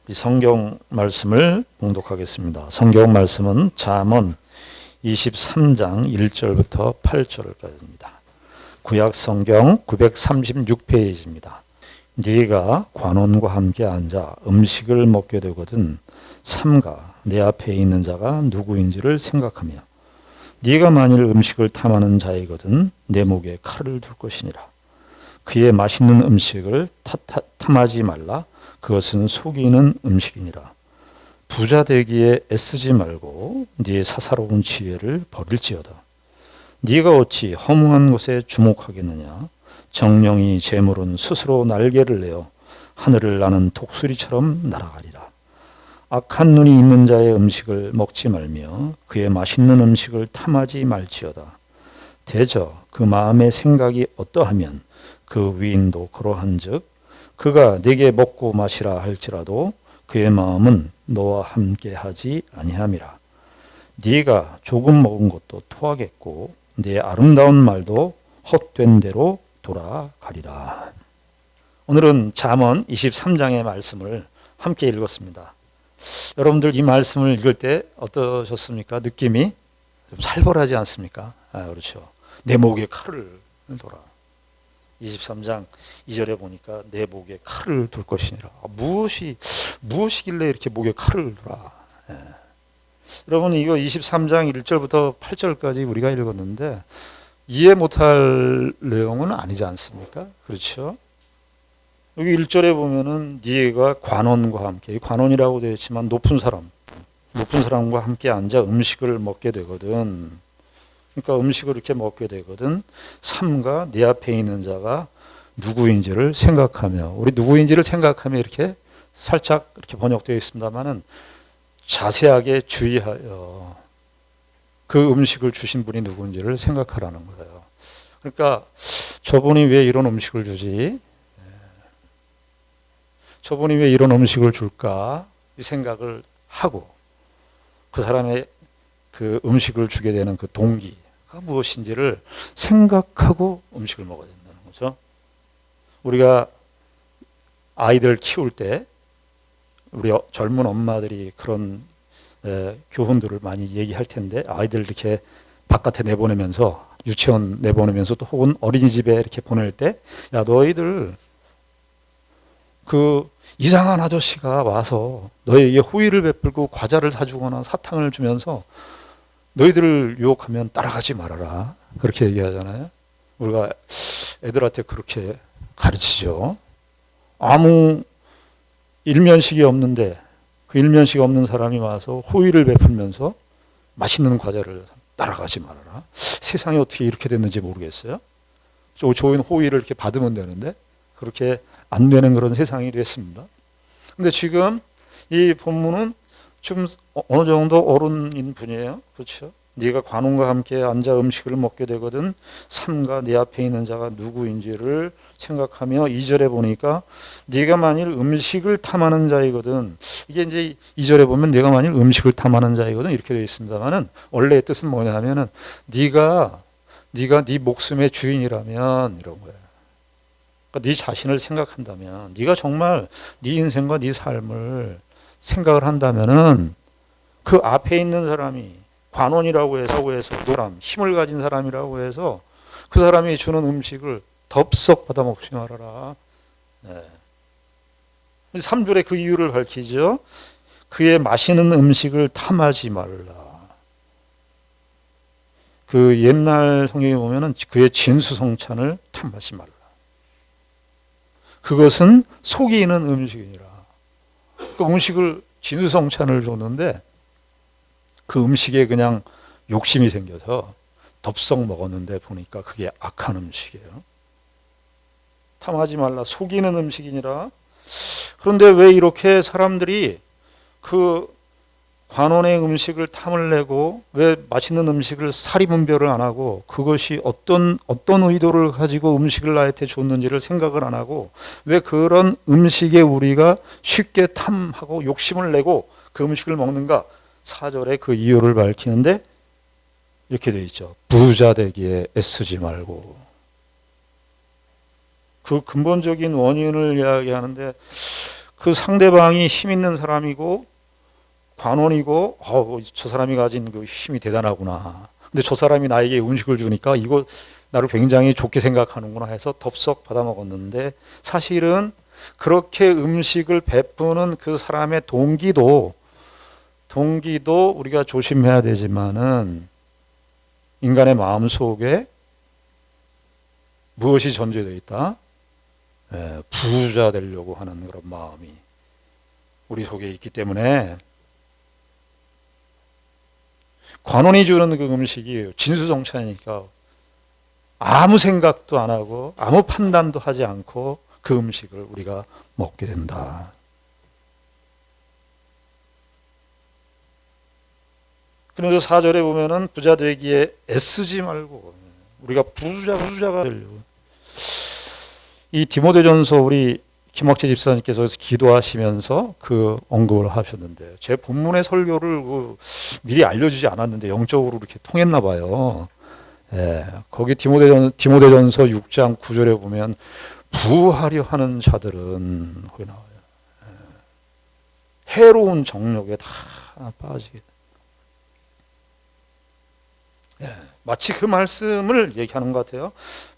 이 성경 말씀을 봉독하겠습니다. 성경 말씀은 잠언 23장 1절부터 8절까지입니다. 구약 성경 936페이지입니다. 네가 관원과 함께 앉아 음식을 먹게 되거든 삼가 내 앞에 있는 자가 누구인지를 생각하며 네가 만일 음식을 탐하는 자이거든 내 목에 칼을 둘 것이니라. 그의 맛있는 음식을 탐하지 말라. 그것은 속이는 음식이니라. 부자 되기에 애쓰지 말고 네 사사로운 지혜를 버릴지어다. 네가 어찌 허무한 곳에 주목하겠느냐. 정령이 재물은 스스로 날개를 내어 하늘을 나는 독수리처럼 날아가리라. 악한 눈이 있는 자의 음식을 먹지 말며 그의 맛있는 음식을 탐하지 말지어다. 대저 그 마음의 생각이 어떠하면 그 위인도 그러한즉 그가 네게 먹고 마시라 할지라도 그의 마음은 너와 함께하지 아니함이라. 네가 조금 먹은 것도 토하겠고 네 아름다운 말도 헛된 대로 돌아가리라. 오늘은 잠언 23장의 말씀을 함께 읽었습니다. 여러분들 이 말씀을 읽을 때 어떠셨습니까? 느낌이 좀 살벌하지 않습니까? 그렇죠. 내 목에 칼을 돌아. 23장 2절에 보니까 내 목에 칼을 둘 것이니라. 무엇이길래 이렇게 목에 칼을 둘아. 여러분 이거 23장 1절부터 8절까지 우리가 읽었는데 이해 못할 내용은 아니지 않습니까? 그렇죠? 여기 1절에 보면은 네가 관원과 함께, 관원이라고 되어 있지만 높은 사람과 함께 앉아 음식을 먹게 되거든. 그러니까 음식을 이렇게 먹게 되거든. 삼가 네 앞에 있는 자가 누구인지를 생각하며, 우리 누구인지를 생각하며 이렇게 살짝 이렇게 번역되어 있습니다만은 자세하게 주의하여 그 음식을 주신 분이 누구인지를 생각하라는 거예요. 그러니까 저분이 왜 이런 음식을 주지? 저분이 왜 이런 음식을 줄까? 이 생각을 하고 그 사람의 그 음식을 주게 되는 그 동기가 무엇인지를 생각하고 음식을 먹어야 된다는 거죠. 우리가 아이들 키울 때 우리 젊은 엄마들이 그런 교훈들을 많이 얘기할 텐데 아이들 이렇게 바깥에 내보내면서 유치원 내보내면서 또 혹은 어린이집에 이렇게 보낼 때 야 너희들 그 이상한 아저씨가 와서 너희에게 호의를 베풀고 과자를 사주거나 사탕을 주면서 너희들을 유혹하면 따라가지 말아라. 그렇게 얘기하잖아요. 우리가 애들한테 그렇게 가르치죠. 아무 일면식이 없는데 그 일면식이 없는 사람이 와서 호의를 베풀면서 맛있는 과자를 따라가지 말아라. 세상이 어떻게 이렇게 됐는지 모르겠어요. 좋은 호의를 이렇게 받으면 되는데 그렇게 안 되는 그런 세상이 됐습니다. 근데 지금 이 본문은 좀 어느 정도 어른인 분이에요. 그렇죠? 네가 관원과 함께 앉아 음식을 먹게 되거든 삼가 네 앞에 있는 자가 누구인지를 생각하며 2절에 보니까 네가 만일 음식을 탐하는 자이거든. 이게 이제 2절에 보면 네가 만일 음식을 탐하는 자이거든 이렇게 되어 있습니다만은 원래의 뜻은 뭐냐면은 네가 네 목숨의 주인이라면 이런 거예요. 그러니까 네 자신을 생각한다면, 네가 정말 네 인생과 네 삶을 생각을 한다면은 그 앞에 있는 사람이 관원이라고 해서 사람, 힘을 가진 사람이라고 해서 그 사람이 주는 음식을 덥석 받아 먹지 말아라. 3절에 그 이유를 밝히죠. 그의 마시는 음식을 탐하지 말라. 그 옛날 성경에 보면은 그의 진수성찬을 탐하지 말라. 그것은 속이는 음식이니라. 그 음식을 진수성찬을 줬는데 그 음식에 그냥 욕심이 생겨서 덥석 먹었는데 보니까 그게 악한 음식이에요. 탐하지 말라. 속이는 음식이니라. 그런데 왜 이렇게 사람들이 그 관원의 음식을 탐을 내고 왜 맛있는 음식을 사리분별을 안 하고 그것이 어떤 의도를 가지고 음식을 나한테 줬는지를 생각을 안 하고 왜 그런 음식에 우리가 쉽게 탐하고 욕심을 내고 그 음식을 먹는가? 4절에 그 이유를 밝히는데 이렇게 되어 있죠. 부자 되기에 애쓰지 말고. 그 근본적인 원인을 이야기하는데 그 상대방이 힘 있는 사람이고 관원이고 저 사람이 가진 그 힘이 대단하구나. 근데 저 사람이 나에게 음식을 주니까 이거 나를 굉장히 좋게 생각하는구나 해서 덥석 받아 먹었는데 사실은 그렇게 음식을 베푸는 그 사람의 동기도 우리가 조심해야 되지만은 인간의 마음 속에 무엇이 전제되어 있다? 부자 되려고 하는 그런 마음이 우리 속에 있기 때문에 관원이 주는 그 음식이 진수성찬이니까 아무 생각도 안 하고 아무 판단도 하지 않고 그 음식을 우리가 먹게 된다. 그래서 4절에 보면은 부자 되기에 애쓰지 말고 우리가 부자가 되려고. 이 디모데전서 우리 김학재 집사님께서 기도하시면서 그 언급을 하셨는데 제 본문의 설교를 미리 알려주지 않았는데 영적으로 이렇게 통했나 봐요. 거기 디모데전서 6장 9절에 보면 부하려 하는 자들은 거기 나와요. 해로운 정욕에 다 빠지게. 마치 그 말씀을 얘기하는 것 같아요.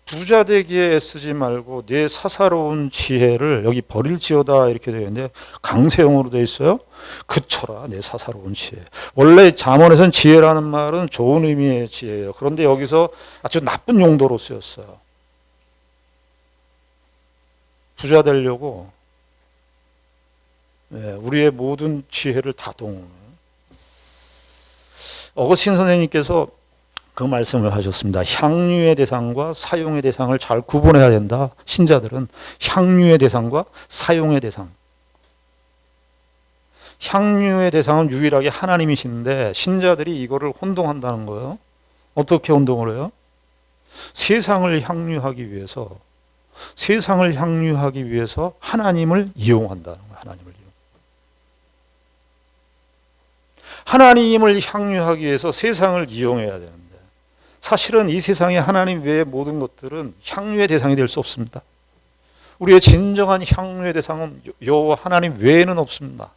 부자 되기에 애쓰지 말고 내 사사로운 지혜를 여기 버릴지어다 이렇게 되어 있는데 강세형으로 되어 있어요. 그쳐라 내 사사로운 지혜. 원래 잠언에서는 지혜라는 말은 좋은 의미의 지혜예요. 그런데 여기서 아주 나쁜 용도로 쓰였어요. 부자 되려고 우리의 모든 지혜를 다 동원해요. 어거스틴 선생님께서 그 말씀을 하셨습니다. 향유의 대상과 사용의 대상을 잘 구분해야 된다. 신자들은 향유의 대상과 사용의 대상. 향유의 대상은 유일하게 하나님이신데 신자들이 이거를 혼동한다는 거예요. 어떻게 혼동을 해요? 세상을 향유하기 위해서 하나님을 이용한다는 거예요. 하나님을 향유하기 위해서 세상을 이용해야 되는데 사실은 이 세상에 하나님 외의 모든 것들은 향유의 대상이 될 수 없습니다. 우리의 진정한 향유의 대상은 여호와 하나님 외에는 없습니다.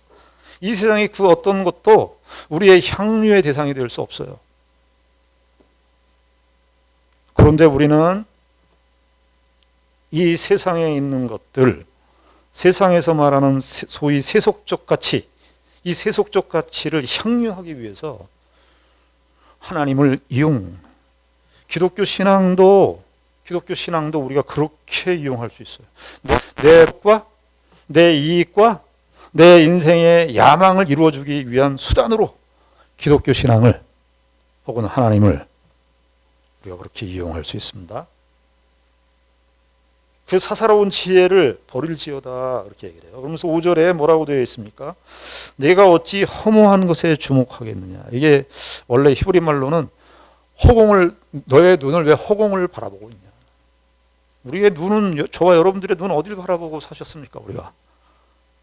이 세상의 그 어떤 것도 우리의 향유의 대상이 될 수 없어요. 그런데 우리는 이 세상에 있는 것들, 세상에서 말하는 소위 세속적 가치, 이 세속적 가치를 향유하기 위해서 하나님을 기독교 신앙도 우리가 그렇게 이용할 수 있어요. 내 것과 내 이익과 내 인생의 야망을 이루어주기 위한 수단으로 기독교 신앙을 혹은 하나님을 우리가 그렇게 이용할 수 있습니다. 그 사사로운 지혜를 버릴지어다 이렇게 얘기를 해요. 그러면서 5절에 뭐라고 되어 있습니까? 내가 어찌 허무한 것에 주목하겠느냐. 이게 원래 히브리 말로는 너의 눈을 왜 허공을 바라보고 있냐. 우리의 눈은, 저와 여러분들의 눈은 어디를 바라보고 사셨습니까? 우리가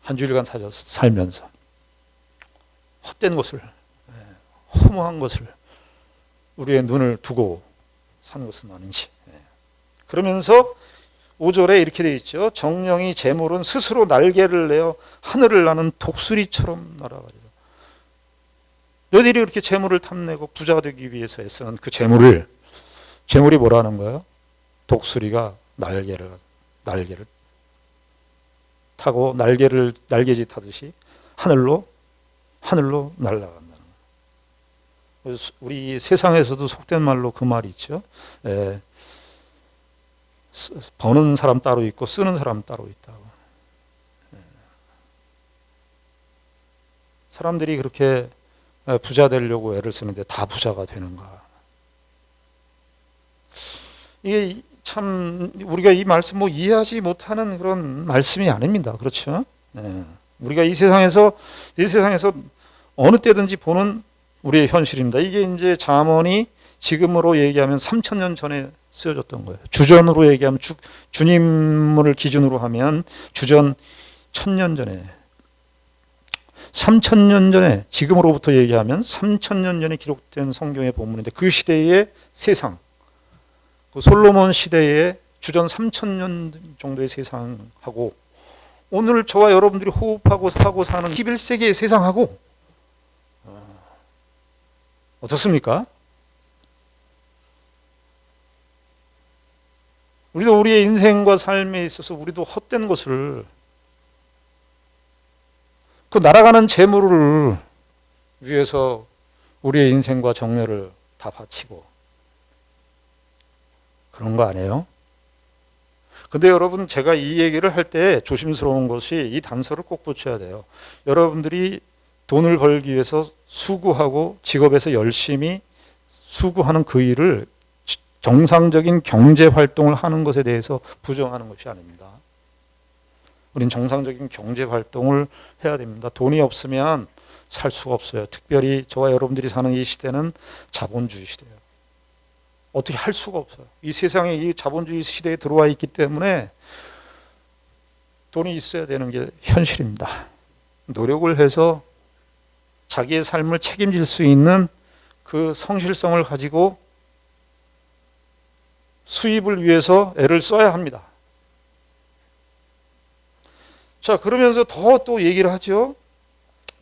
한 주일간 살면서 헛된 것을, 허무한 것을 우리의 눈을 두고 사는 것은 아닌지. 그러면서 5절에 이렇게 되어 있죠. 정령이 재물은 스스로 날개를 내어 하늘을 나는 독수리처럼 날아가리라. 너희들이 그렇게 재물을 탐내고 부자가 되기 위해서 애쓰는 그 재물이 뭐라는 거예요? 독수리가 날개를 타고 날개짓 하듯이 하늘로 날아간다는 거예요. 그래서 우리 세상에서도 속된 말로 그 말이 있죠. 버는 사람 따로 있고 쓰는 사람 따로 있다고. 사람들이 그렇게 부자 되려고 애를 쓰는데 다 부자가 되는가? 이게 참 우리가 이 말씀 이해하지 못하는 그런 말씀이 아닙니다. 그렇죠? 우리가 이 세상에서 어느 때든지 보는 우리의 현실입니다. 이게 이제 잠언이 지금으로 얘기하면 3,000년 전에 쓰여졌던 거예요. 주전으로 얘기하면 주님을 기준으로 하면 주전 1,000년 전에 3,000년 전에 지금으로부터 얘기하면 3,000년 전에 기록된 성경의 본문인데 그 시대의 세상, 그 솔로몬 시대의 주전 3,000년 정도의 세상하고 오늘 저와 여러분들이 호흡하고 사고 사는 21세기의 세상하고 어떻습니까? 우리도 우리의 인생과 삶에 있어서 우리도 헛된 것을, 그 날아가는 재물을 위해서 우리의 인생과 정열을 다 바치고 그런 거 아니에요? 근데 여러분, 제가 이 얘기를 할 때 조심스러운 것이 이 단서를 꼭 붙여야 돼요. 여러분들이 돈을 벌기 위해서 수고하고 직업에서 열심히 수고하는 그 일을 정상적인 경제 활동을 하는 것에 대해서 부정하는 것이 아닙니다. 우린 정상적인 경제 활동을 해야 됩니다. 돈이 없으면 살 수가 없어요. 특별히 저와 여러분들이 사는 이 시대는 자본주의 시대예요. 어떻게 할 수가 없어요. 이 세상에 이 자본주의 시대에 들어와 있기 때문에 돈이 있어야 되는 게 현실입니다. 노력을 해서 자기의 삶을 책임질 수 있는 그 성실성을 가지고 수입을 위해서 애를 써야 합니다. 자, 그러면서 더 또 얘기를 하죠.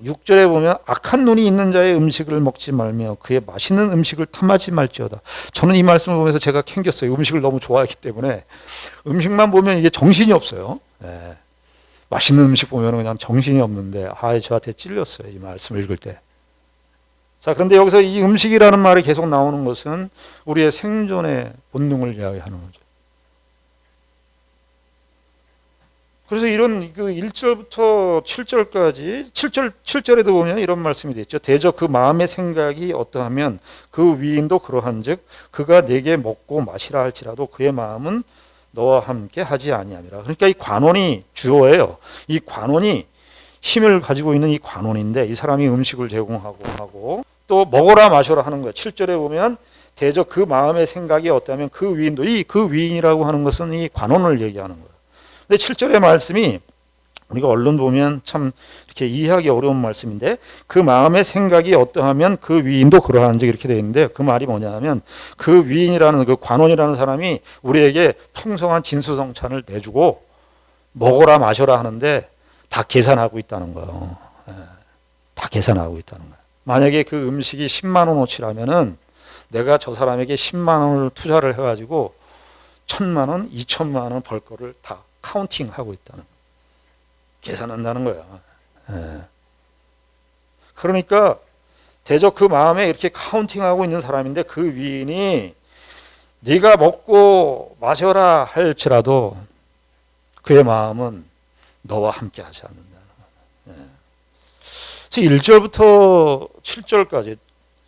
6절에 보면 악한 눈이 있는 자의 음식을 먹지 말며 그의 맛있는 음식을 탐하지 말지어다. 저는 이 말씀을 보면서 제가 캥겼어요. 음식을 너무 좋아하기 때문에 음식만 보면 이게 정신이 없어요. 네. 맛있는 음식 보면 그냥 정신이 없는데 저한테 찔렸어요. 이 말씀을 읽을 때. 자, 그런데 여기서 이 음식이라는 말이 계속 나오는 것은 우리의 생존의 본능을 이야기하는 거죠. 그래서 이런 그 1절부터 7절까지 7절에도 보면 이런 말씀이 됐죠. 대저 그 마음의 생각이 어떠하면 그 위인도 그러한즉 그가 내게 먹고 마시라 할지라도 그의 마음은 너와 함께 하지 아니함이라. 그러니까 이 관원이 주어예요. 이 관원이 힘을 가지고 있는 이 관원인데 이 사람이 음식을 제공하고 하고 또 먹어라 마셔라 하는 거예요. 7절에 보면 대저 그 마음의 생각이 어떠하면 그 위인도, 그 위인이라고 하는 것은 이 관원을 얘기하는 거예요. 근데 7절의 말씀이 우리가 얼른 보면 참 이렇게 이해하기 어려운 말씀인데 그 마음의 생각이 어떠하면 그 위인도 그러한즉 이렇게 되어 있는데 그 말이 뭐냐면 그 위인이라는 그 관원이라는 사람이 우리에게 풍성한 진수성찬을 내주고 먹어라 마셔라 하는데 다 계산하고 있다는 거예요. 다 계산하고 있다는 거예요. 만약에 그 음식이 10만 원어치라면은 내가 저 사람에게 10만 원을 투자를 해가지고 1,000만 원, 2,000만 원 벌 거를 다 카운팅하고 있다는, 계산한다는 거야. 그러니까 대적 그 마음에 이렇게 카운팅하고 있는 사람인데 그 위인이 네가 먹고 마셔라 할지라도 그의 마음은 너와 함께 하지 않는다는 거야. 1절부터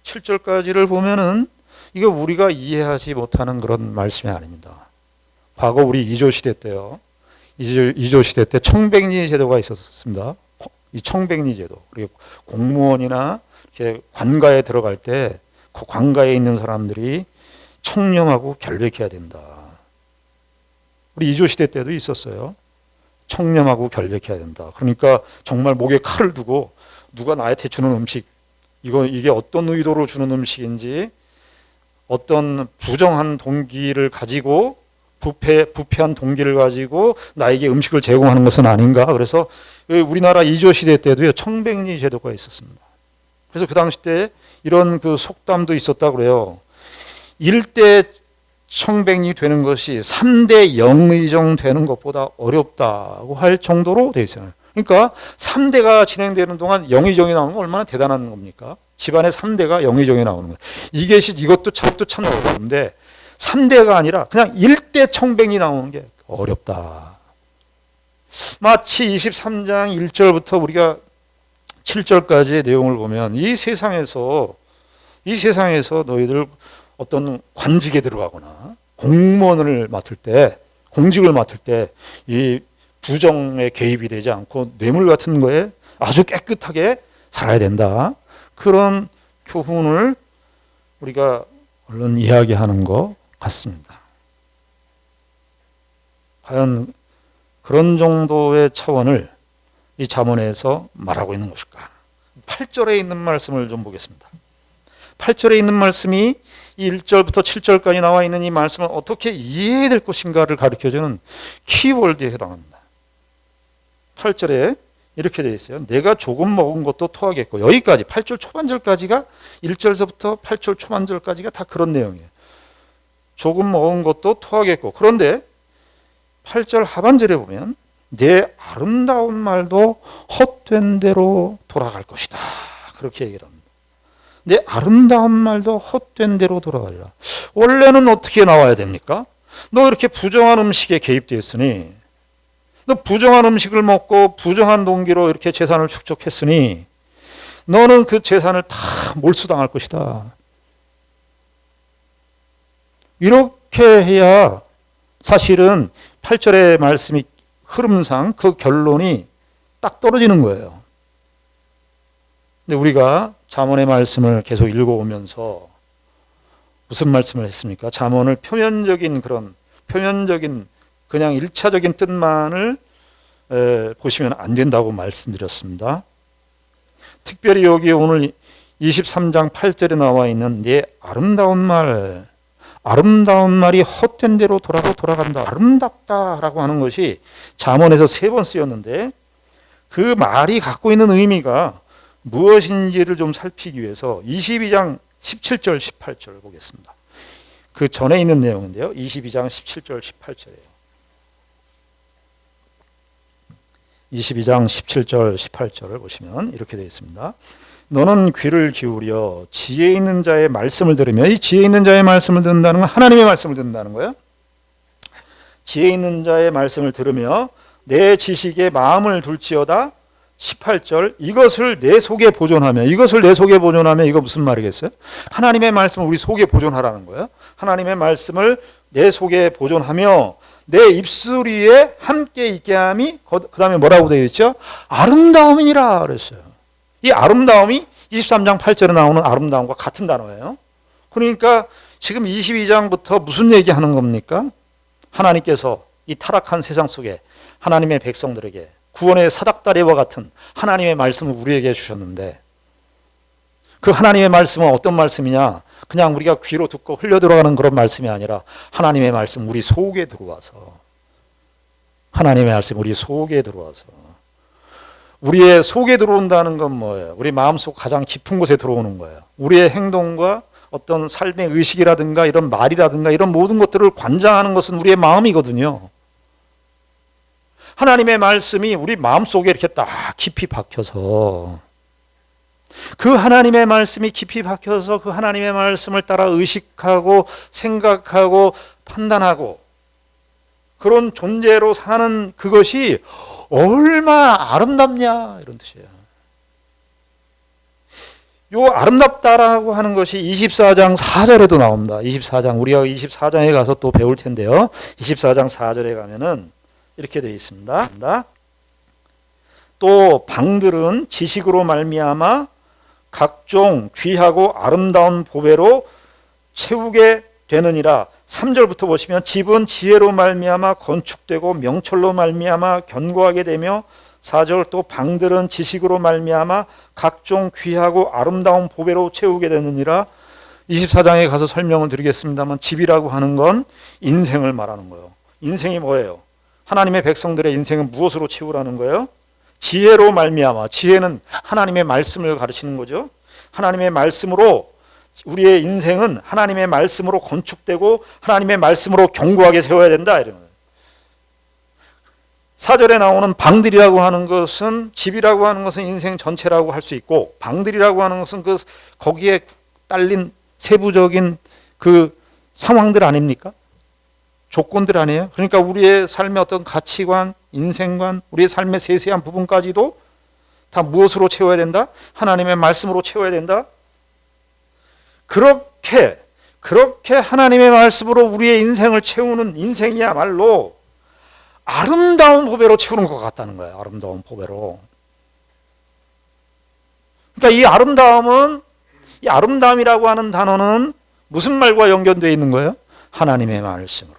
7절까지를 보면은 이거 우리가 이해하지 못하는 그런 말씀이 아닙니다. 과거 우리 이조 시대 때요. 이조 시대 때 청백리 제도가 있었습니다. 이 청백리 제도. 그리고 공무원이나 이렇게 관가에 들어갈 때 그 관가에 있는 사람들이 청렴하고 결백해야 된다. 우리 이조 시대 때도 있었어요. 청렴하고 결백해야 된다. 그러니까 정말 목에 칼을 두고 누가 나한테 주는 음식, 이게 어떤 의도로 주는 음식인지 어떤 부정한 동기를 가지고 부패한 동기를 가지고 나에게 음식을 제공하는 것은 아닌가. 그래서 우리나라 이조 시대 때도요 청백리 제도가 있었습니다. 그래서 그 당시 때 이런 그 속담도 있었다 그래요. 1대 청백리 되는 것이 3대 영의정 되는 것보다 어렵다고 할 정도로 돼 있어요. 그러니까 3대가 진행되는 동안 영의정이 나오는 건 얼마나 대단한 겁니까? 집안에 3대가 영의정이 나오는 거예요. 이것도 참 어려운데 3대가 아니라 그냥 1대 청백리 나오는 게 어렵다. 마치 23장 1절부터 우리가 7절까지의 내용을 보면 이 세상에서 너희들 어떤 관직에 들어가거나 공무원을 맡을 때, 공직을 맡을 때 이 부정에 개입이 되지 않고 뇌물 같은 거에 아주 깨끗하게 살아야 된다. 그런 교훈을 우리가 얼른 이야기하는 것 같습니다. 과연 그런 정도의 차원을 이 잠언에서 말하고 있는 것일까? 8절에 있는 말씀을 좀 보겠습니다. 8절에 있는 말씀이 이 1절부터 7절까지 나와 있는 이 말씀을 어떻게 이해해야 될 것인가를 가르쳐주는 키워드에 해당합니다. 8절에 이렇게 되어 있어요. 내가 조금 먹은 것도 토하겠고, 여기까지 8절 초반절까지가 1절서부터 8절 초반절까지가 다 그런 내용이에요. 조금 먹은 것도 토하겠고, 그런데 8절 하반절에 보면 내 아름다운 말도 헛된 대로 돌아갈 것이다, 그렇게 얘기를 합니다. 내 아름다운 말도 헛된 대로 돌아가리라. 원래는 어떻게 나와야 됩니까? 너 이렇게 부정한 음식에 개입되어 있으니, 너 부정한 음식을 먹고 부정한 동기로 이렇게 재산을 축적했으니 너는 그 재산을 다 몰수당할 것이다. 이렇게 해야 사실은 8절의 말씀이 흐름상 그 결론이 딱 떨어지는 거예요. 근데 우리가 잠언의 말씀을 계속 읽어오면서 무슨 말씀을 했습니까? 잠언을 표면적인 그냥 1차적인 뜻만을 보시면 안 된다고 말씀드렸습니다. 특별히 여기 오늘 23장 8절에 나와 있는 내 아름다운 말이 헛된 대로 돌아간다. 아름답다라고 하는 것이 잠언에서 3번 쓰였는데 그 말이 갖고 있는 의미가 무엇인지를 좀 살피기 위해서 22장 17절 18절을 보겠습니다. 그 전에 있는 내용인데요. 22장 17절 18절이에요. 22장 17절 18절을 보시면 이렇게 되어 있습니다. 너는 귀를 기울여 지혜 있는 자의 말씀을 들으며, 이 지혜 있는 자의 말씀을 듣는다는 건 하나님의 말씀을 듣는다는 거예요. 지혜 있는 자의 말씀을 들으며 내 지식에 마음을 둘지어다. 18절 이것을 내 속에 보존하며, 이거 무슨 말이겠어요? 하나님의 말씀을 우리 속에 보존하라는 거예요. 하나님의 말씀을 내 속에 보존하며 내 입술 위에 함께 있게 함이, 그 다음에 뭐라고 되어 있죠? 아름다움이라 그랬어요. 이 아름다움이 23장 8절에 나오는 아름다움과 같은 단어예요. 그러니까 지금 22장부터 무슨 얘기하는 겁니까? 하나님께서 이 타락한 세상 속에 하나님의 백성들에게 구원의 사닥다리와 같은 하나님의 말씀을 우리에게 주셨는데, 그 하나님의 말씀은 어떤 말씀이냐? 그냥 우리가 귀로 듣고 흘려 들어가는 그런 말씀이 아니라 하나님의 말씀 우리 속에 들어와서, 우리의 속에 들어온다는 건 뭐예요? 우리 마음속 가장 깊은 곳에 들어오는 거예요. 우리의 행동과 어떤 삶의 의식이라든가 이런 말이라든가 이런 모든 것들을 관장하는 것은 우리의 마음이거든요. 하나님의 말씀이 우리 마음속에 이렇게 딱 깊이 박혀서, 그 하나님의 말씀이 깊이 박혀서 그 하나님의 말씀을 따라 의식하고 생각하고 판단하고 그런 존재로 사는 그것이 얼마나 아름답냐, 이런 뜻이에요. 요 아름답다라고 하는 것이 24장 4절에도 나옵니다. 24장, 우리가 24장에 가서 또 배울 텐데요. 24장 4절에 가면은 이렇게 되어 있습니다. 또 방들은 지식으로 말미암아 각종 귀하고 아름다운 보배로 채우게 되느니라. 3절부터 보시면 집은 지혜로 말미암아 건축되고 명철로 말미암아 견고하게 되며, 4절 또 방들은 지식으로 말미암아 각종 귀하고 아름다운 보배로 채우게 되느니라. 24장에 가서 설명을 드리겠습니다만, 집이라고 하는 건 인생을 말하는 거예요. 인생이 뭐예요? 하나님의 백성들의 인생은 무엇으로 채우라는 거예요? 지혜로 말미암아. 지혜는 하나님의 말씀을 가르치는 거죠. 하나님의 말씀으로 우리의 인생은 하나님의 말씀으로 건축되고 하나님의 말씀으로 견고하게 세워야 된다, 이런 거예요. 4절에 나오는 방들이라고 하는 것은, 집이라고 하는 것은 인생 전체라고 할 수 있고, 방들이라고 하는 것은 그 거기에 딸린 세부적인 그 상황들 아닙니까? 조건들 아니에요? 그러니까 우리의 삶의 어떤 가치관, 인생관, 우리의 삶의 세세한 부분까지도 다 무엇으로 채워야 된다? 하나님의 말씀으로 채워야 된다? 그렇게 하나님의 말씀으로 우리의 인생을 채우는 인생이야말로 아름다운 보배로 채우는 것 같다는 거예요. 아름다운 보배로. 그러니까 이 아름다움이라고 하는 단어는 무슨 말과 연결되어 있는 거예요? 하나님의 말씀으로.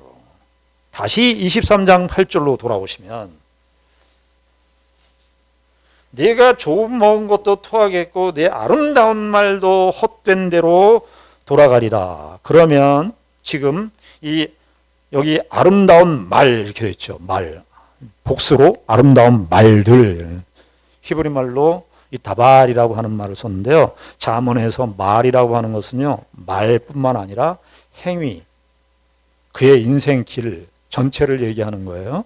다시 23장 8절로 돌아오시면, 내가 조금 먹은 것도 토하겠고 내 아름다운 말도 헛된 대로 돌아가리라. 그러면 지금 여기 아름다운 말 이렇게 되어 있죠. 말. 복수로 아름다운 말들, 히브리 말로 이 다발이라고 하는 말을 썼는데요. 잠언에서 말이라고 하는 것은요, 말뿐만 아니라 행위, 그의 인생 길 전체를 얘기하는 거예요.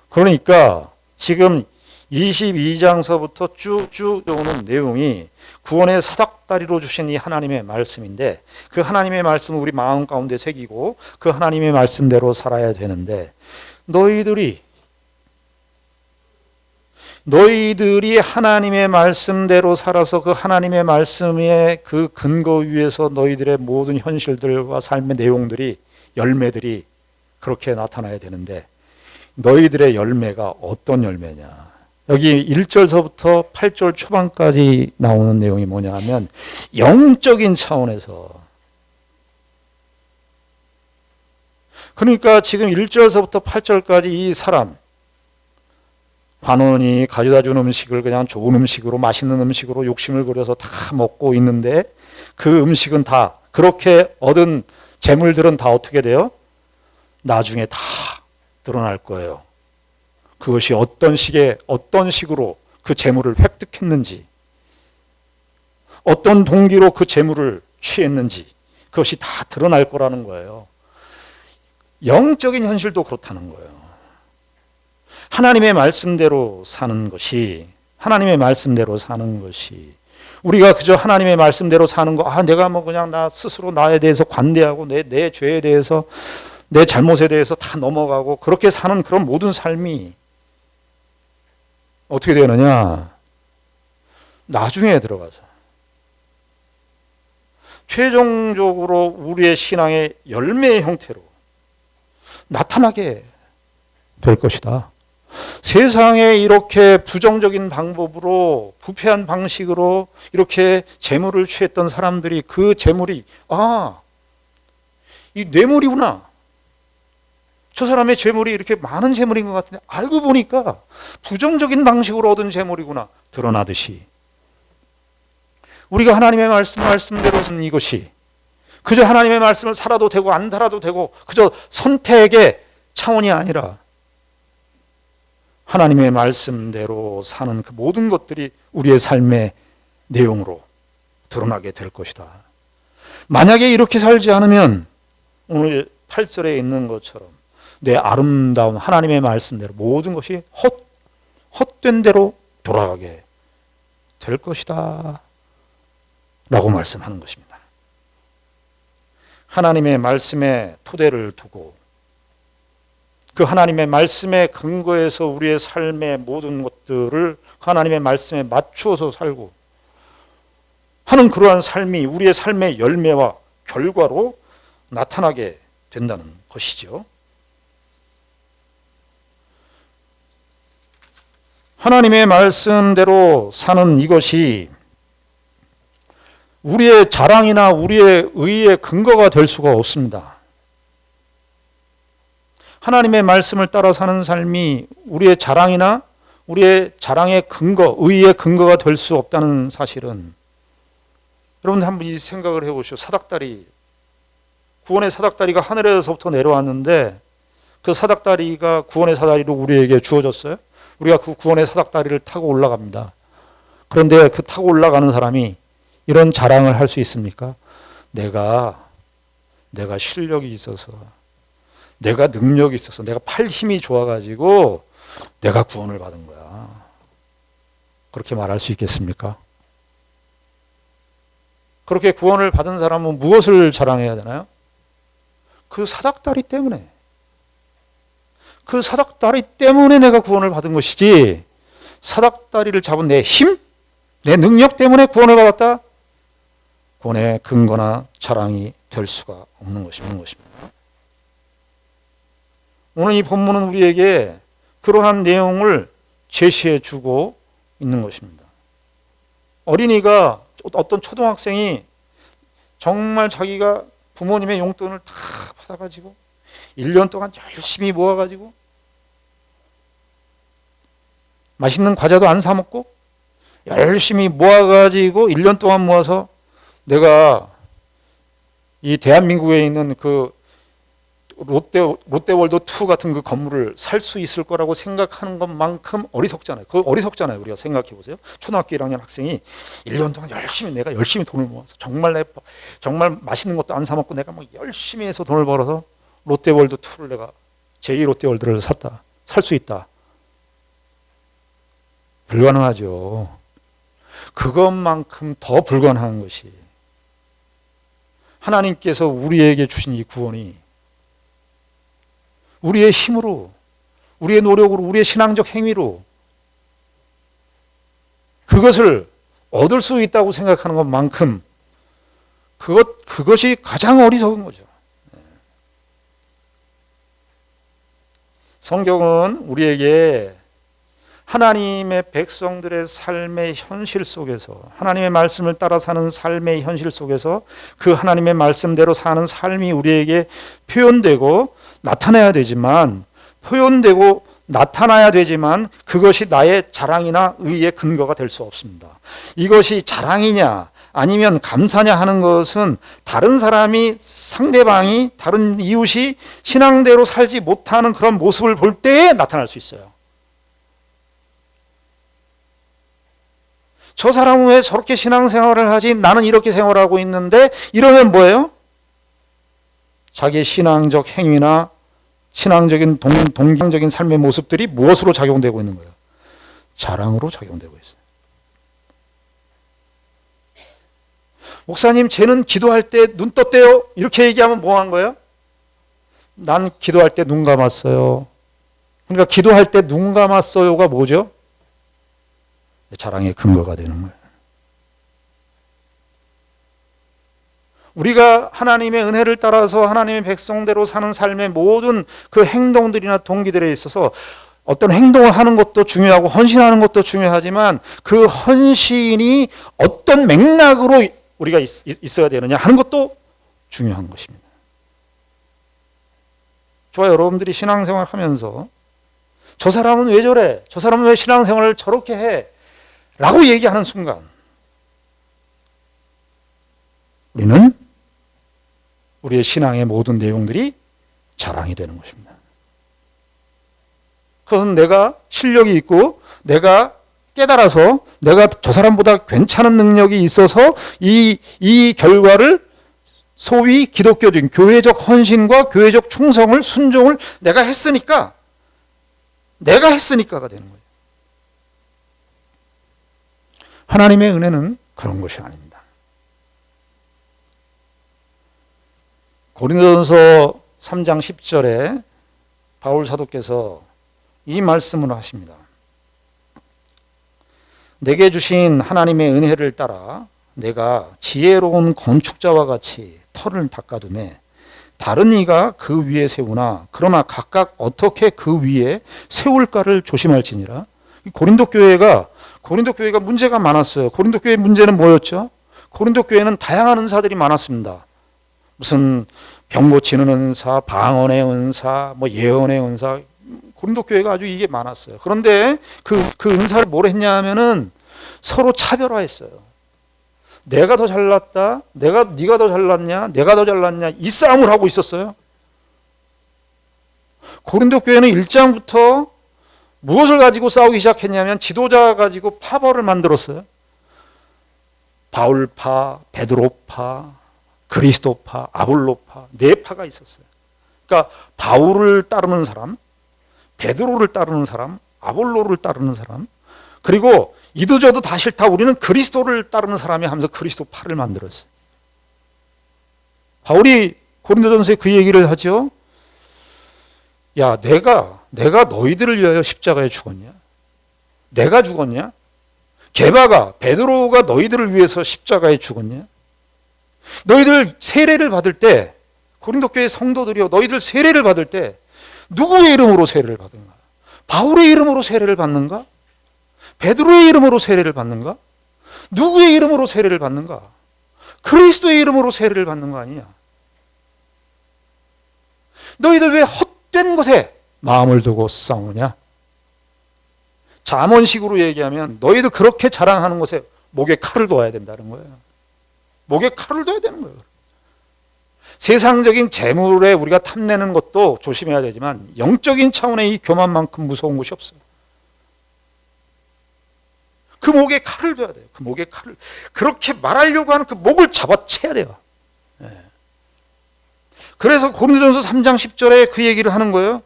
그러니까 지금 22장서부터 쭉쭉 오는 내용이 구원의 사닥다리로 주신 이 하나님의 말씀인데, 그 하나님의 말씀을 우리 마음 가운데 새기고 그 하나님의 말씀대로 살아야 되는데, 너희들이 하나님의 말씀대로 살아서 그 하나님의 말씀의 그 근거 위에서 너희들의 모든 현실들과 삶의 내용들이, 열매들이 그렇게 나타나야 되는데, 너희들의 열매가 어떤 열매냐. 여기 1절서부터 8절 초반까지 나오는 내용이 뭐냐 하면 영적인 차원에서, 그러니까 지금 1절서부터 8절까지 이 사람, 관원이 가져다 준 음식을 그냥 좋은 음식으로, 맛있는 음식으로 욕심을 부려서 다 먹고 있는데, 그 음식은 다, 그렇게 얻은 재물들은 다 어떻게 돼요? 나중에 다 드러날 거예요. 그것이 어떤 식으로 그 재물을 획득했는지, 어떤 동기로 그 재물을 취했는지, 그것이 다 드러날 거라는 거예요. 영적인 현실도 그렇다는 거예요. 하나님의 말씀대로 사는 것이, 우리가 그저 하나님의 말씀대로 사는 거, 내가 뭐 그냥 나 스스로 나에 대해서 관대하고 내 죄에 대해서, 내 잘못에 대해서 다 넘어가고 그렇게 사는 그런 모든 삶이 어떻게 되느냐? 나중에 들어가서 최종적으로 우리의 신앙의 열매의 형태로 나타나게 될 것이다. 세상에 이렇게 부정적인 방법으로, 부패한 방식으로 이렇게 재물을 취했던 사람들이, 그 재물이 이 뇌물이구나, 저 사람의 재물이 이렇게 많은 재물인 것 같은데 알고 보니까 부정적인 방식으로 얻은 재물이구나 드러나듯이, 우리가 하나님의 말씀대로 사는 이것이 그저 하나님의 말씀을 살아도 되고 안 살아도 되고 그저 선택의 차원이 아니라 하나님의 말씀대로 사는 그 모든 것들이 우리의 삶의 내용으로 드러나게 될 것이다. 만약에 이렇게 살지 않으면 오늘 8절에 있는 것처럼 내 아름다운 하나님의 말씀대로 모든 것이 헛된 대로 돌아가게 될 것이다 라고 말씀하는 것입니다. 하나님의 말씀에 토대를 두고 그 하나님의 말씀의 근거에서 우리의 삶의 모든 것들을 하나님의 말씀에 맞추어서 살고 하는 그러한 삶이 우리의 삶의 열매와 결과로 나타나게 된다는 것이죠. 하나님의 말씀대로 사는 이것이 우리의 자랑이나 우리의 의의 근거가 될 수가 없습니다. 하나님의 말씀을 따라 사는 삶이 우리의 자랑이나 우리의 자랑의 근거, 의의 근거가 될 수 없다는 사실은, 여러분 한번 이 생각을 해보시오. 사닥다리, 구원의 사닥다리가 하늘에서부터 내려왔는데 그 사닥다리가 구원의 사닥다리로 우리에게 주어졌어요. 우리가 그 구원의 사닥다리를 타고 올라갑니다. 그런데 그 타고 올라가는 사람이 이런 자랑을 할 수 있습니까? 내가 실력이 있어서, 내가 능력이 있어서, 내가 팔 힘이 좋아가지고 내가 구원을 받은 거야. 그렇게 말할 수 있겠습니까? 그렇게 구원을 받은 사람은 무엇을 자랑해야 되나요? 그 사닥다리 때문에. 그 사닥다리 때문에 내가 구원을 받은 것이지, 사닥다리를 잡은 내 힘, 내 능력 때문에 구원을 받았다? 구원의 근거나 자랑이 될 수가 없는 것입니다. 오늘 이 본문은 우리에게 그러한 내용을 제시해 주고 있는 것입니다. 어린이가, 어떤 초등학생이 정말 자기가 부모님의 용돈을 다 받아가지고 1년 동안 열심히 모아가지고 맛있는 과자도 안 사 먹고 열심히 모아가지고 1년 동안 모아서 내가 이 대한민국에 있는 그 롯데월드2 같은 그 건물을 살 수 있을 거라고 생각하는 것만큼 어리석잖아요. 그거 어리석잖아요. 우리가 생각해 보세요. 초등학교 1학년 학생이 1년 동안 내가 열심히 돈을 모아서 정말 맛있는 것도 안 사 먹고 내가 뭐 열심히 해서 돈을 벌어서 롯데월드2를 내가 제2롯데월드를 샀다. 살 수 있다. 불가능하죠. 그것만큼 더 불가능한 것이 하나님께서 우리에게 주신 이 구원이 우리의 힘으로, 우리의 노력으로, 우리의 신앙적 행위로 그것을 얻을 수 있다고 생각하는 것만큼 그것이 가장 어리석은 거죠. 성경은 우리에게 하나님의 백성들의 삶의 현실 속에서, 하나님의 말씀을 따라 사는 삶의 현실 속에서 그 하나님의 말씀대로 사는 삶이 우리에게 표현되고 나타나야 되지만, 그것이 나의 자랑이나 의의 근거가 될 수 없습니다. 이것이 자랑이냐 아니면 감사냐 하는 것은 다른 사람이, 상대방이, 다른 이웃이 신앙대로 살지 못하는 그런 모습을 볼 때에 나타날 수 있어요. 저 사람은 왜 저렇게 신앙생활을 하지? 나는 이렇게 생활하고 있는데, 이러면 뭐예요? 자기의 신앙적 행위나 신앙적인 동경적인 삶의 모습들이 무엇으로 작용되고 있는 거예요? 자랑으로 작용되고 있어요. 목사님, 쟤는 기도할 때 눈 떴대요. 이렇게 얘기하면 뭐 한 거예요? 난 기도할 때 눈 감았어요. 그러니까 기도할 때 눈 감았어요가 뭐죠? 자랑의 근거가 되는 거예요. 우리가 하나님의 은혜를 따라서 하나님의 백성대로 사는 삶의 모든 그 행동들이나 동기들에 있어서 어떤 행동을 하는 것도 중요하고 헌신하는 것도 중요하지만 그 헌신이 어떤 맥락으로 우리가 있어야 되느냐 하는 것도 중요한 것입니다. 저와 여러분들이 신앙생활 하면서 저 사람은 왜 저래? 저 사람은 왜 신앙생활을 저렇게 해? 라고 얘기하는 순간 우리는 우리의 신앙의 모든 내용들이 자랑이 되는 것입니다. 그것은 내가 실력이 있고 내가 깨달아서 내가 저 사람보다 괜찮은 능력이 있어서 이 결과를 소위 기독교적인 교회적 헌신과 교회적 충성을, 순종을 내가 했으니까가 되는 거예요. 하나님의 은혜는 그런 것이 아닙니다. 고린도전서 3장 10절에 바울 사도께서 이 말씀을 하십니다. 내게 주신 하나님의 은혜를 따라 내가 지혜로운 건축자와 같이 터를 닦아두매 다른 이가 그 위에 세우나 그러나 각각 어떻게 그 위에 세울까를 조심할지니라. 고린도 교회가 문제가 많았어요. 고린도 교회의 문제는 뭐였죠? 고린도 교회는 다양한 은사들이 많았습니다. 무슨 병 고치는 은사, 방언의 은사, 예언의 은사, 고린도 교회가 아주 이게 많았어요. 그런데 그 은사를 뭘 했냐 하면은 서로 차별화했어요. 내가 더 잘났다, 네가 더 잘났냐, 내가 더 잘났냐, 이 싸움을 하고 있었어요. 고린도 교회는 1장부터 무엇을 가지고 싸우기 시작했냐면 지도자 가지고 파벌을 만들었어요. 바울파, 베드로파, 그리스도파, 아볼로파, 네 파가 있었어요. 그러니까 바울을 따르는 사람, 베드로를 따르는 사람, 아볼로를 따르는 사람, 그리고 이도저도 다 싫다 우리는 그리스도를 따르는 사람이 하면서 그리스도파를 만들었어요. 바울이 고린도전서에 그 얘기를 하죠. 야, 내가 너희들을 위하여 십자가에 죽었냐? 내가 죽었냐? 게바가, 베드로가 너희들을 위해서 십자가에 죽었냐? 너희들 세례를 받을 때, 고린도 교회 성도들이요, 너희들 세례를 받을 때 누구의 이름으로 세례를 받는가? 바울의 이름으로 세례를 받는가? 베드로의 이름으로 세례를 받는가? 누구의 이름으로 세례를 받는가? 그리스도의 이름으로 세례를 받는 거 아니냐? 너희들 왜 헛된 것에 마음을 두고 싸우냐? 잠언식으로 얘기하면 너희들 그렇게 자랑하는 것에 목에 칼을 둬야 된다는 거예요. 목에 칼을 둬야 되는 거예요. 세상적인 재물에 우리가 탐내는 것도 조심해야 되지만 영적인 차원의 이 교만만큼 무서운 것이 없어요. 그 목에 칼을 둬야 돼요. 그 목에 칼을. 그렇게 말하려고 하는 그 목을 잡아채야 돼요. 그래서 고린도전서 3장 10절에 그 얘기를 하는 거예요.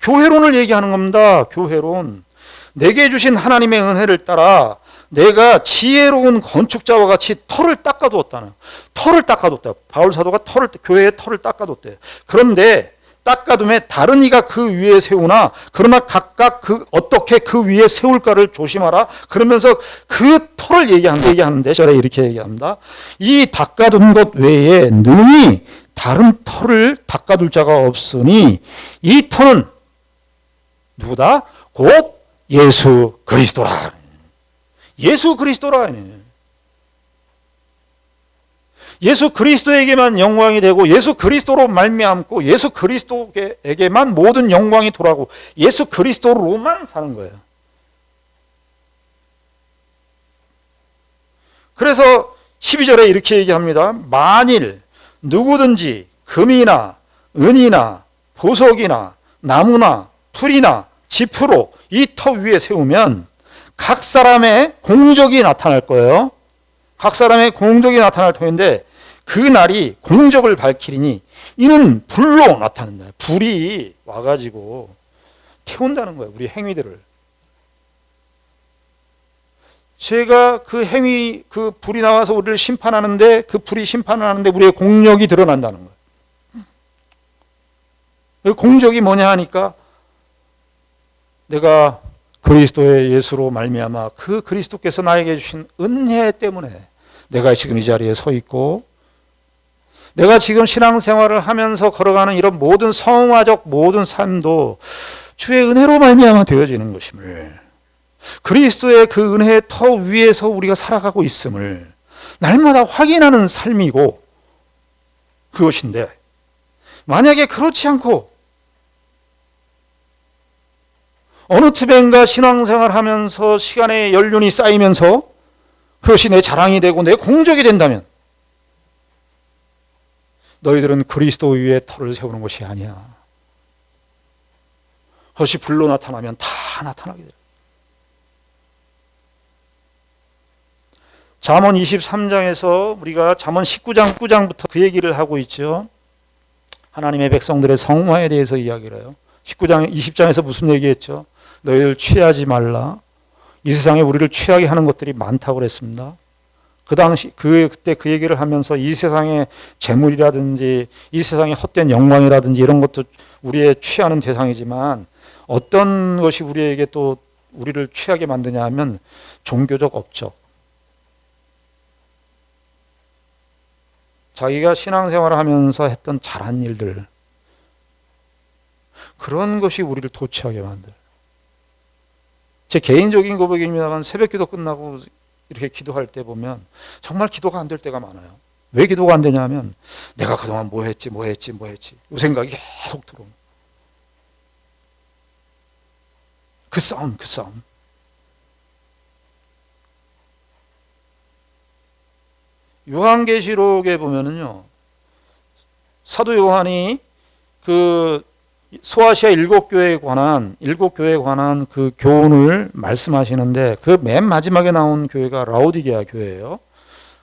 교회론을 얘기하는 겁니다. 교회론. 내게 주신 하나님의 은혜를 따라 내가 지혜로운 건축자와 같이 털을 닦아두었다는. 털을 닦아뒀다. 바울 사도가 교회의 털을 닦아뒀대요. 그런데 닦아둠에 다른 이가 그 위에 세우나 그러나 각각 어떻게 그 위에 세울까를 조심하라. 그러면서 그 털을 얘기하는데 절에 이렇게 얘기합니다. 이 닦아둔 것 외에 능히 다른 털을 닦아둘 자가 없으니 이 털은 누구다? 곧 예수 그리스도라. 예수 그리스도라. 예수 그리스도에게만 영광이 되고 예수 그리스도로 말미암고 예수 그리스도에게만 모든 영광이 돌아오고 예수 그리스도로만 사는 거예요. 그래서 12절에 이렇게 얘기합니다. 만일 누구든지 금이나 은이나 보석이나 나무나 풀이나 지프로 이 터 위에 세우면 각 사람의 공적이 나타날 거예요. 각 사람의 공적이 나타날 터인데 그 날이 공적을 밝히리니 이는 불로 나타난다. 불이 와가지고 태운다는 거예요. 우리 행위들을. 제가 그 행위, 그 불이 나와서 우리를 심판하는데 그 불이 심판을 하는데 우리의 공력이 드러난다는 거예요. 그 공적이 뭐냐 하니까 내가 그리스도의 예수로 말미암아 그 그리스도께서 나에게 주신 은혜 때문에 내가 지금 이 자리에 서 있고 내가 지금 신앙생활을 하면서 걸어가는 이런 모든 성화적 모든 삶도 주의 은혜로 말미암아 되어지는 것임을 그리스도의 그 은혜의 터 위에서 우리가 살아가고 있음을 날마다 확인하는 삶이고 그것인데 만약에 그렇지 않고 어느 틈엔가 신앙생활 하면서 시간의 연륜이 쌓이면서 그것이 내 자랑이 되고 내 공적이 된다면 너희들은 그리스도 위에 터를 세우는 것이 아니야. 그것이 불로 나타나면 다 나타나게 돼. 잠언 23장에서 우리가 잠언 19장 9장부터 그 얘기를 하고 있죠. 하나님의 백성들의 성화에 대해서 이야기를 해요. 19장 20장에서 무슨 얘기했죠? 너희들 취하지 말라. 이 세상에 우리를 취하게 하는 것들이 많다고 그랬습니다. 그 당시 그때 그 얘기를 하면서 이 세상의 재물이라든지 이 세상의 헛된 영광이라든지 이런 것도 우리의 취하는 대상이지만 어떤 것이 우리에게 또 우리를 취하게 만드냐 하면 종교적 업적. 자기가 신앙생활을 하면서 했던 잘한 일들. 그런 것이 우리를 도취하게 만들어요. 제 개인적인 고백입니다만 새벽기도 끝나고 이렇게 기도할 때 보면 정말 기도가 안 될 때가 많아요. 왜 기도가 안 되냐면 내가 그동안 뭐 했지 이 생각이 계속 들어오는 그 싸움 요한계시록에 보면은요 사도 요한이 그 소아시아 일곱 교회에 관한 그 교훈을 말씀하시는데 그 맨 마지막에 나온 교회가 라오디게아 교회예요.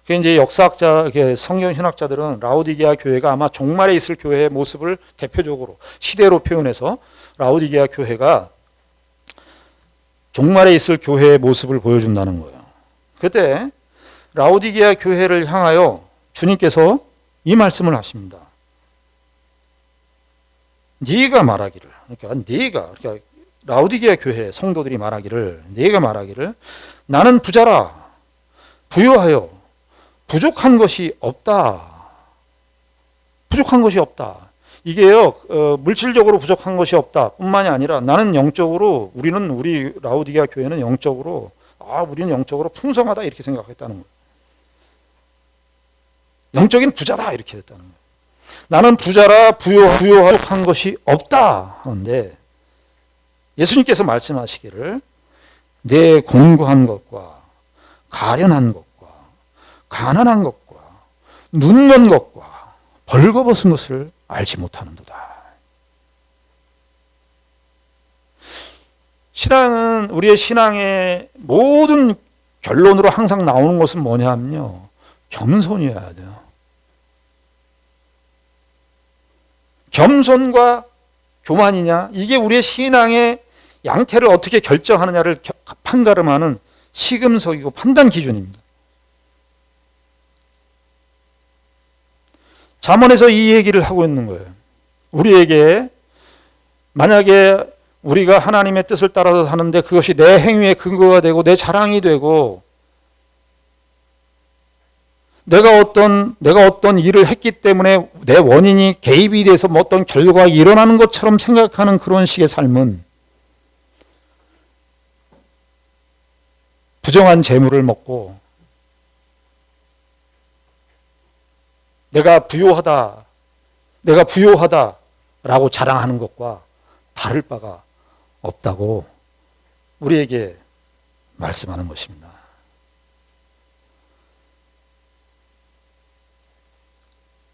그 이제 역사학자, 성경 신학자들은 라오디게아 교회가 아마 종말에 있을 교회의 모습을 대표적으로 시대로 표현해서 라오디게아 교회가 종말에 있을 교회의 모습을 보여준다는 거예요. 그때 라오디게아 교회를 향하여 주님께서 이 말씀을 하십니다. 네가 말하기를, 그러니까 라오디게아 교회 성도들이 말하기를, 네가 말하기를 나는 부자라 부유하여 부족한 것이 없다. 부족한 것이 없다. 이게요 물질적으로 부족한 것이 없다 뿐만이 아니라 나는 영적으로 우리 라오디게아 교회는 영적으로 우리는 영적으로 풍성하다 이렇게 생각했다는 거예요. 영적인 부자다 이렇게 했다는 거예요. 나는 부자라 부유한 것이 없다 하는데 예수님께서 말씀하시기를 내 공고한 것과 가련한 것과 가난한 것과 눈먼 것과 벌거벗은 것을 알지 못하는도다. 신앙은 우리의 신앙의 모든 결론으로 항상 나오는 것은 뭐냐 하면요, 겸손이어야 돼요. 겸손과 교만이냐, 이게 우리의 신앙의 양태를 어떻게 결정하느냐를 판가름하는 시금석이고 판단 기준입니다. 잠언에서 이 얘기를 하고 있는 거예요. 우리에게 만약에 우리가 하나님의 뜻을 따라서 사는데 그것이 내 행위의 근거가 되고 내 자랑이 되고 내가 어떤 일을 했기 때문에 내 원인이 개입이 돼서 뭐 어떤 결과가 일어나는 것처럼 생각하는 그런 식의 삶은 부정한 재물을 먹고 내가 부요하다라고 자랑하는 것과 다를 바가 없다고 우리에게 말씀하는 것입니다.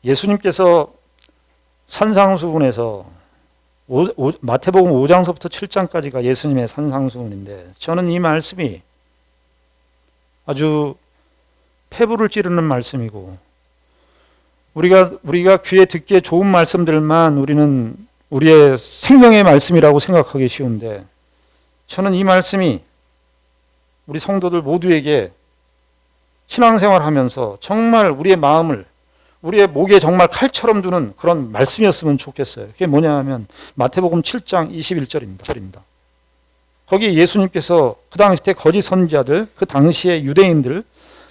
예수님께서 산상수훈에서 마태복음 5장서부터 7장까지가 예수님의 산상수훈인데 저는 이 말씀이 아주 폐부를 찌르는 말씀이고 우리가 귀에 듣기에 좋은 말씀들만 우리는 우리의 생명의 말씀이라고 생각하기 쉬운데 저는 이 말씀이 우리 성도들 모두에게 신앙생활하면서 정말 우리의 마음을 우리의 목에 정말 칼처럼 두는 그런 말씀이었으면 좋겠어요. 그게 뭐냐 하면 마태복음 7장 21절입니다. 거기 예수님께서 그 당시 때 거짓 선지자들, 그 당시의 유대인들,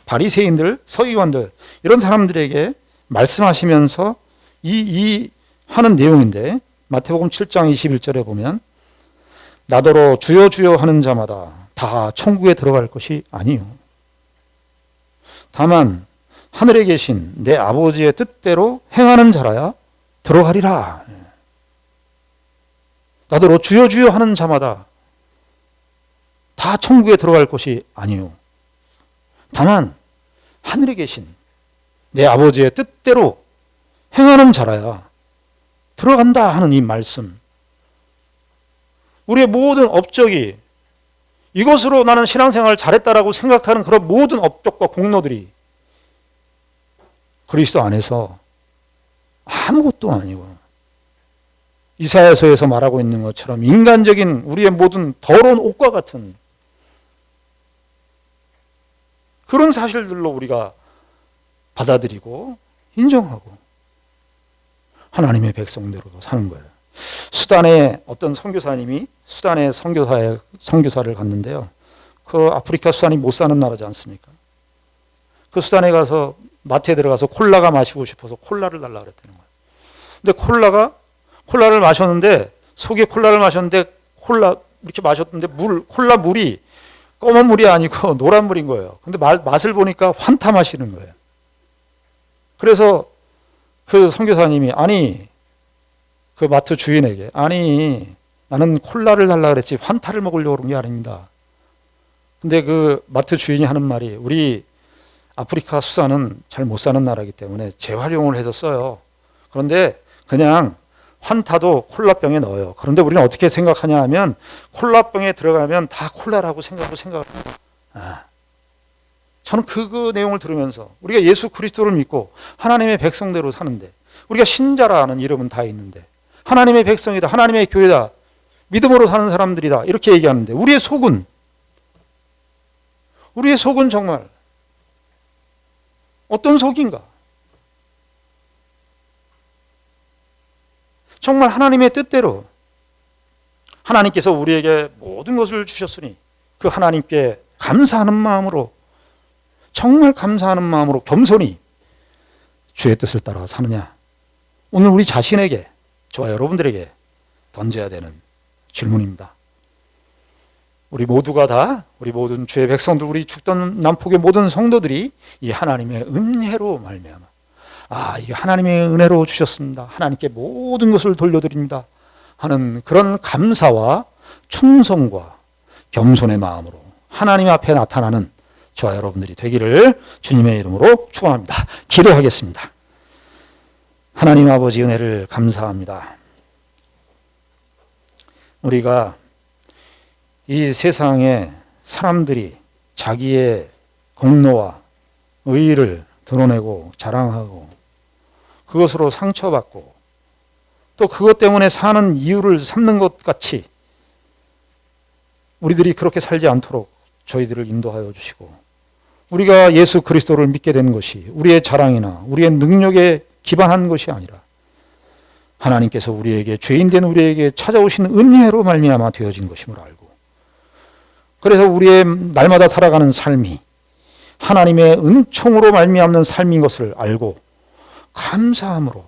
바리새인들, 서기관들 이런 사람들에게 말씀하시면서 이 하는 내용인데 마태복음 7장 21절에 보면 나더러 주여 주여 하는 자마다 다 천국에 들어갈 것이 아니요 다만 하늘에 계신 내 아버지의 뜻대로 행하는 자라야 들어가리라. 나더러 주여 주여 하는 자마다 다 천국에 들어갈 것이 아니요 다만 하늘에 계신 내 아버지의 뜻대로 행하는 자라야 들어간다 하는 이 말씀. 우리의 모든 업적이 이것으로 나는 신앙생활을 잘했다라고 생각하는 그런 모든 업적과 공로들이 그리스도 안에서 아무것도 아니고 이사야서에서 말하고 있는 것처럼 인간적인 우리의 모든 더러운 옷과 같은 그런 사실들로 우리가 받아들이고 인정하고 하나님의 백성대로 사는 거예요. 수단에 어떤 선교사님이 수단에 선교사를 갔는데요. 그 아프리카 수단이 못 사는 나라지 않습니까? 그 수단에 가서 마트에 들어가서 콜라가 마시고 싶어서 콜라를 달라 그랬다는 거예요. 근데 콜라를 마셨는데 속에 콜라를 마셨는데 이렇게 마셨는데 콜라 물이 검은 물이 아니고 노란 물인 거예요. 근데 맛을 보니까 환타 마시는 거예요. 그래서 그 선교사님이 그 마트 주인에게 나는 콜라를 달라 그랬지 환타를 먹으려고 그런 게 아닙니다. 근데 그 마트 주인이 하는 말이 우리 아프리카 수산은 잘 못 사는 나라이기 때문에 재활용을 해서 써요. 그런데 그냥 환타도 콜라병에 넣어요. 그런데 우리는 어떻게 생각하냐 하면 콜라병에 들어가면 다 콜라라고 생각을 합니다. 저는 그 내용을 들으면서 우리가 예수 그리스도를 믿고 하나님의 백성대로 사는데 우리가 신자라는 이름은 다 있는데 하나님의 백성이다, 하나님의 교회다, 믿음으로 사는 사람들이다 이렇게 얘기하는데 우리의 속은 정말 어떤 속인가? 정말 하나님의 뜻대로 하나님께서 우리에게 모든 것을 주셨으니 그 하나님께 감사하는 마음으로 정말 감사하는 마음으로 겸손히 주의 뜻을 따라 사느냐? 오늘 우리 자신에게 저와 여러분들에게 던져야 되는 질문입니다. 우리 모든 주의 백성들, 우리 죽던 남북의 모든 성도들이 이 하나님의 은혜로 말미암아 이게 하나님의 은혜로 주셨습니다. 하나님께 모든 것을 돌려드립니다 하는 그런 감사와 충성과 겸손의 마음으로 하나님 앞에 나타나는 저와 여러분들이 되기를 주님의 이름으로 축원합니다. 기도하겠습니다. 하나님 아버지 은혜를 감사합니다. 우리가 이 세상에 사람들이 자기의 공로와 의의를 드러내고 자랑하고 그것으로 상처받고 또 그것 때문에 사는 이유를 삼는 것 같이 우리들이 그렇게 살지 않도록 저희들을 인도하여 주시고 우리가 예수 그리스도를 믿게 된 것이 우리의 자랑이나 우리의 능력에 기반한 것이 아니라 하나님께서 우리에게 죄인된 우리에게 찾아오신 은혜로 말미암아 되어진 것임을 알고 그래서 우리의 날마다 살아가는 삶이 하나님의 은총으로 말미암는 삶인 것을 알고 감사함으로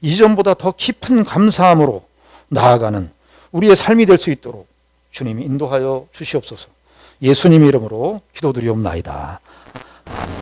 이전보다 더 깊은 감사함으로 나아가는 우리의 삶이 될 수 있도록 주님이 인도하여 주시옵소서. 예수님 이름으로 기도드리옵나이다. 아멘.